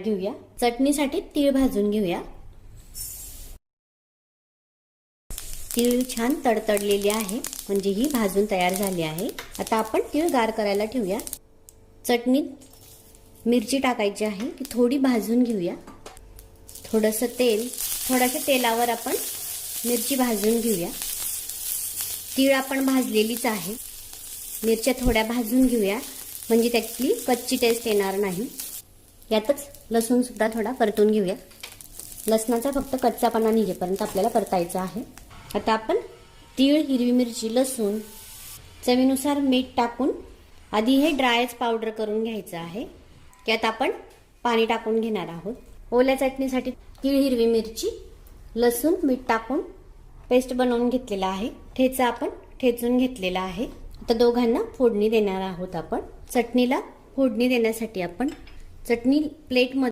घेऊया। चटणीसाठी तीळ भाजून घेऊया। तीळ छान तडतडलेली आहे, म्हणजे ही भाजून तयार झाली आहे। आता आपण तीळ गार करायला ठेवूया। चटणीत मिरची टाकायची आहे, ती थोडी भाजून घेऊया। थोड्याशा तेलावर आपण मिरची भाजून घेऊया। तीळ आपण भाजलेलीच आहे, मिरच्या थोड्या भाजून घेऊया, म्हणजे त्यातली कच्ची टेस्ट येणार नाही। यातच लसूण सुद्धा थोडा परतून घेऊया। लसणाचा फक्त कच्चापणा निघेपर्यंत आपल्याला परतायचा आहे। आता आपण तीळ, हिरवी मिरची, लसूण, चवीनुसार मीठ टाकून आधी हे ड्रायच पावडर करून घ्यायचं आहे। यात आपण पाणी टाकून घेणार आहोत। ओल्या चटणीसाठी तीळ, हिरवी मिरची, लसूण, मीठ टाकून पेस्ट बनवून घेतलेला आहे। ठेचा आपण ठेचून घेतलेला आहे। आता दोघांना फोडणी देणार आहोत आपण। चटणीला फोडणी देण्यासाठी आपण चटणी प्लेटमध्ये